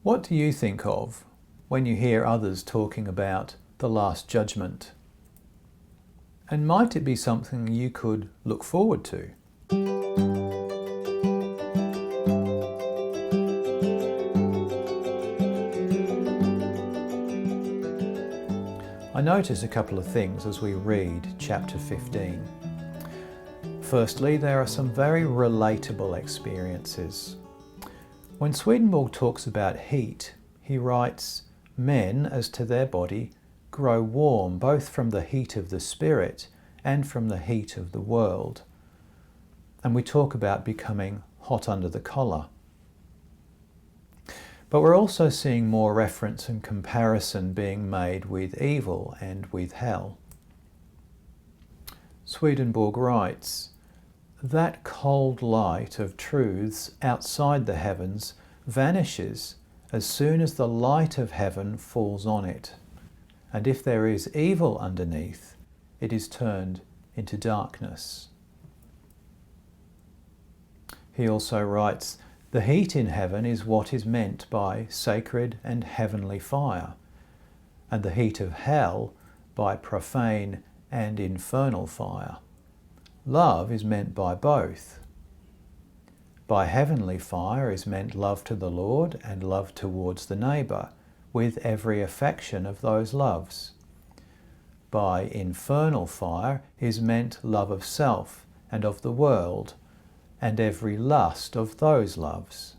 What do you think of when you hear others talking about the Last Judgment? And might it be something you could look forward to? I notice a couple of things as we read chapter 15. Firstly, there are some very relatable experiences. When Swedenborg talks about heat, he writes, "Men, as to their body, grow warm both from the heat of the spirit and from the heat of the world." And we talk about becoming hot under the collar. But we're also seeing more reference and comparison being made with evil and with hell. Swedenborg writes, "That cold light of truths outside the heavens vanishes as soon as the light of heaven falls on it. And if there is evil underneath, it is turned into darkness." He also writes, "The heat in heaven is what is meant by sacred and heavenly fire, and the heat of hell by profane and infernal fire. Love is meant by both. By heavenly fire is meant love to the Lord and love towards the neighbour, with every affection of those loves. By infernal fire is meant love of self and of the world, and every lust of those loves.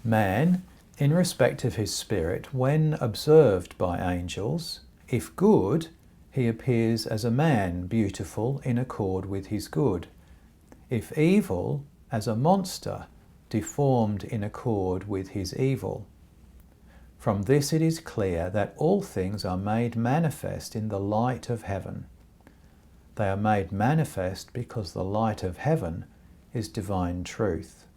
Man, in respect of his spirit, when observed by angels, if good, he appears as a man beautiful in accord with his good. If evil, as a monster, deformed in accord with his evil. From this it is clear that all things are made manifest in the light of heaven. They are made manifest because the light of heaven is divine truth."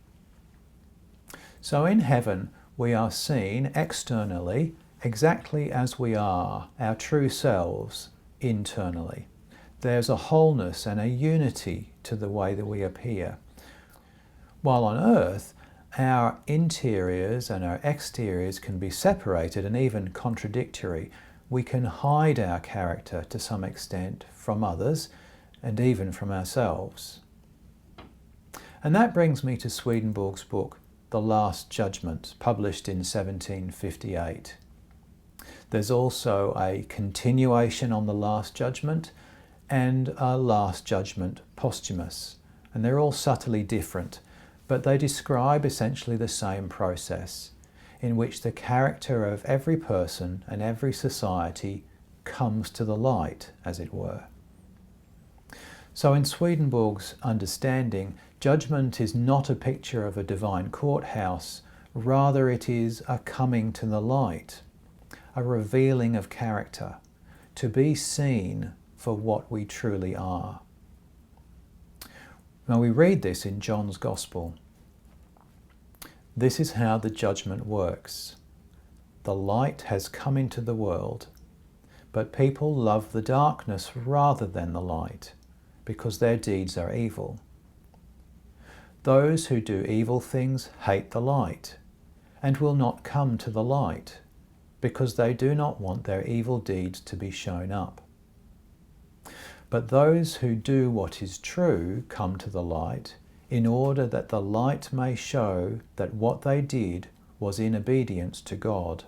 So in heaven we are seen externally exactly as we are, our true selves, internally. There's a wholeness and a unity to the way that we appear. While on earth, our interiors and our exteriors can be separated and even contradictory. We can hide our character to some extent from others and even from ourselves. And that brings me to Swedenborg's book, The Last Judgment, published in 1758. There's also a continuation on the Last Judgment and a Last Judgment posthumous, and they're all subtly different, but they describe essentially the same process in which the character of every person and every society comes to the light, as it were. So in Swedenborg's understanding, judgment is not a picture of a divine courthouse, rather it is a coming to the light, a revealing of character, to be seen for what we truly are. Now we read this in John's Gospel. "This is how the judgment works. The light has come into the world, but people love the darkness rather than the light, because their deeds are evil. Those who do evil things hate the light, and will not come to the light, because they do not want their evil deeds to be shown up. But those who do what is true come to the light, in order that the light may show that what they did was in obedience to God."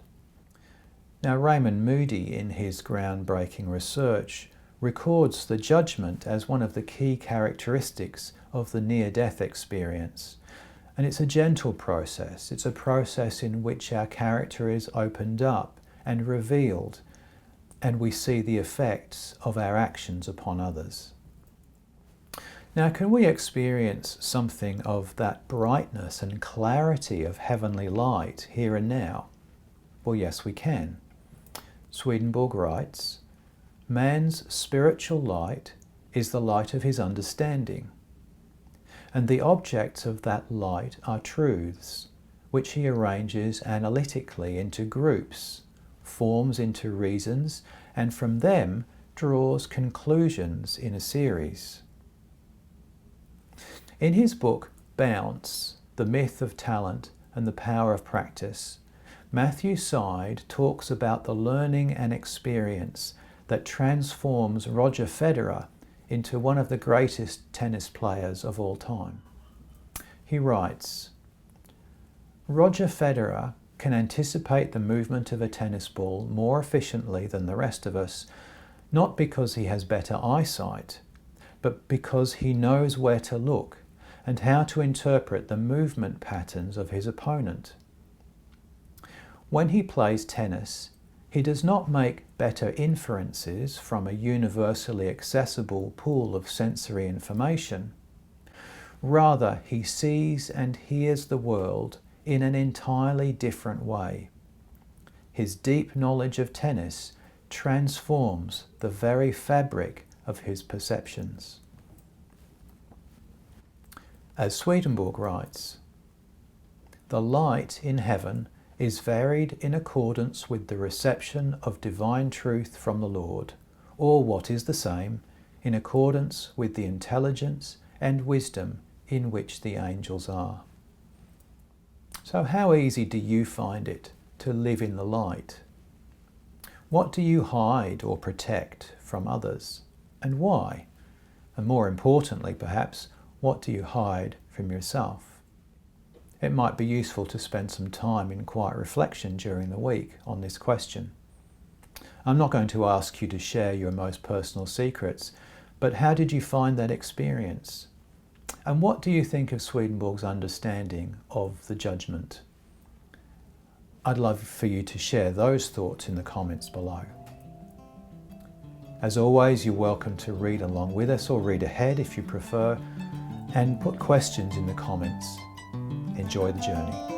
Now Raymond Moody, in his groundbreaking research, records the judgment as one of the key characteristics of the near-death experience. And it's a gentle process. It's a process in which our character is opened up and revealed, and we see the effects of our actions upon others. Now, can we experience something of that brightness and clarity of heavenly light here and now? Well, yes, we can. Swedenborg writes, "Man's spiritual light is the light of his understanding, and the objects of that light are truths, which he arranges analytically into groups, forms into reasons, and from them draws conclusions in a series." In his book, Bounce, The Myth of Talent and the power of practice, Matthew Syed talks about the learning and experience that transforms Roger Federer into one of the greatest tennis players of all time. He writes, "Roger Federer can anticipate the movement of a tennis ball more efficiently than the rest of us, not because he has better eyesight, but because he knows where to look and how to interpret the movement patterns of his opponent. When he plays tennis, he does not make better inferences from a universally accessible pool of sensory information. Rather, he sees and hears the world in an entirely different way. His deep knowledge of tennis transforms the very fabric of his perceptions." As Swedenborg writes, "The light in heaven is varied in accordance with the reception of divine truth from the Lord, or what is the same, in accordance with the intelligence and wisdom in which the angels are." So how easy do you find it to live in the light? What do you hide or protect from others, and why? And more importantly, perhaps, what do you hide from yourself? It might be useful to spend some time in quiet reflection during the week on this question. I'm not going to ask you to share your most personal secrets, but how did you find that experience? And what do you think of Swedenborg's understanding of the judgment? I'd love for you to share those thoughts in the comments below. As always, you're welcome to read along with us or read ahead if you prefer, and put questions in the comments. Enjoy the journey.